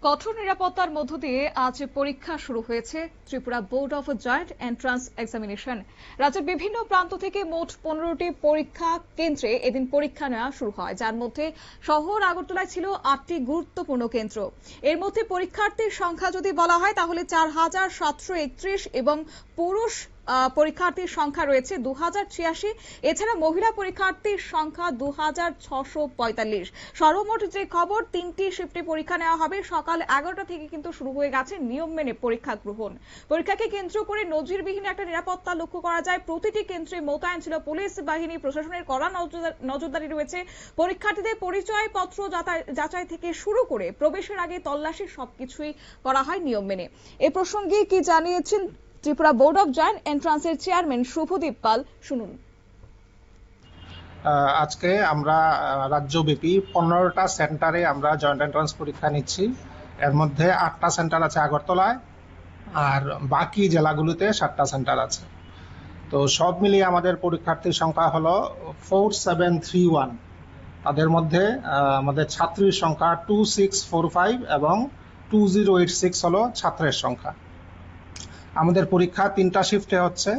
কঠোর নিরাপত্তার মধ্য দিয়ে আজ পরীক্ষা শুরু হয়েছে Tripura board of joint entrance examination. রাজ্যের বিভিন্ন প্রান্ত থেকে মোট 15টি পরীক্ষা কেন্দ্রে এদিন পরীক্ষা নেওয়া শুরু হয়, যার মধ্যে শহর আগরতলায় ছিল 8টি গুরুত্বপূর্ণ কেন্দ্র। এর মধ্যে পরীক্ষার্থীর সংখ্যা যদি বলা হয় তাহলে 4731 এবং পুরুষ পরীক্ষার্থীর সংখ্যা রয়েছে 2086। এছাড়া মহিলা পরীক্ষার্থীর সংখ্যা 2645। সর্বমোট যে খবর, 3টি শিফটে পরীক্ষা নেওয়া হবে। সকাল 11টা থেকে কিন্তু শুরু হয়ে গেছে নিয়ম মেনে পরীক্ষা গ্রহণ। পরীক্ষাকে কেন্দ্র করে নজিরবিহীন একটা নিরাপত্তা লক্ষ্য করা যায়। প্রতিটি কেন্দ্রে মোতায়েন ছিল পুলিশ বাহিনী, প্রশাসনের কড়া নজরদারি রয়েছে। পরীক্ষার্থীদের পরিচয়পত্র যাচাই থেকে শুরু করে প্রবেশের আগে তল্লাশি সবকিছুই করা হয় নিয়ম মেনে। এ প্রসঙ্গে কি জানিয়েছেন ত্রিপুরা বোর্ড অফ জয়েন্ট এন্ট্রান্সের চেয়ারম্যান শুভদীপ পাল, শুনুন। আজকে আমরা রাজ্যব্যাপী 15টা সেন্টারে আমরা জয়েন্ট এন্ট্রান্স পরীক্ষা নিচ্ছি। এর মধ্যে 8টা সেন্টার আছে আগরতলায়, আর বাকি জেলাগুলোতে 7টা সেন্টার আছে। তো সব মিলিয়ে আমাদের পরীক্ষার্থীর সংখ্যা হলো 4731। তাদের মধ্যে আমাদের ছাত্রীর সংখ্যা 2645 এবং 2086 হলো ছাত্রের সংখ্যা। আমাদের পরীক্ষা 3টা শিফটে হচ্ছে।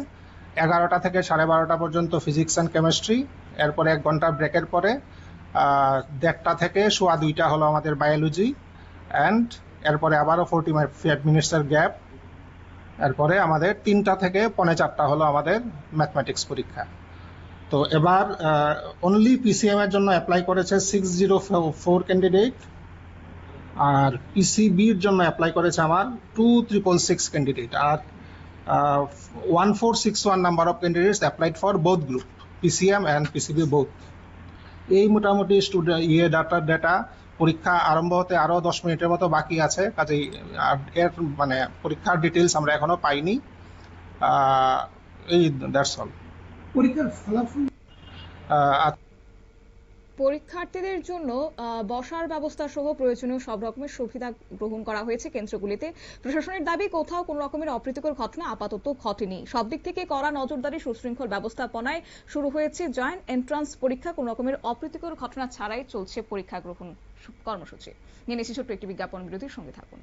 11টা থেকে 12:30 পর্যন্ত ফিজিক্স অ্যান্ড কেমিস্ট্রি, এরপরে 1 ঘন্টা ব্রেকের পরে 1:30টা থেকে 2:15 হলো আমাদের বায়োলজি, অ্যান্ড এরপরে আবারও 45 মিনিটসের গ্যাপ। এরপরে আমাদের 3টা থেকে 3:45 হলো আমাদের ম্যাথমেটিক্স পরীক্ষা। তো এবার অনলি পিসিএম এর জন্য অ্যাপ্লাই করেছে 604 ক্যান্ডিডেট, আর পিসিবির জন্য অ্যাপ্লাই করেছে আমার 2666 ক্যান্ডিডেট, আর 1461 number of candidates applied for both group, PCM and PCB both. এই মোটামুটি ডেটা। পরীক্ষা আরম্ভ হতে আরও 10 মিনিটের মতো বাকি আছে, কাজেই এর পরীক্ষার ডিটেলস আমরা এখনো পাইনি। এই দ্যাটস অল। পরীক্ষার ফলাফল পরীক্ষার্থীদের জন্য বসার ব্যবস্থা সহ প্রয়োজনীয় সব রকমের সুবিধা গ্রহণ করা হয়েছে কেন্দ্রগুলিতে। প্রশাসনের দাবি, কোথাও কোনো রকমের অপ্রীতিকর ঘটনা আপাতত ঘটেনি। সব দিক থেকে কড়া নজরদারি, সুশৃঙ্খল ব্যবস্থাপনায় শুরু হয়েছে জয়েন্ট এন্ট্রান্স পরীক্ষা। কোনো রকমের অপ্রীতিকর ঘটনা ছাড়াই চলছে পরীক্ষা গ্রহণ কর্মসূচি। নিয়ে নিচ্ছি ছোট্ট একটি বিজ্ঞাপন বিরতির সঙ্গে থাকুন।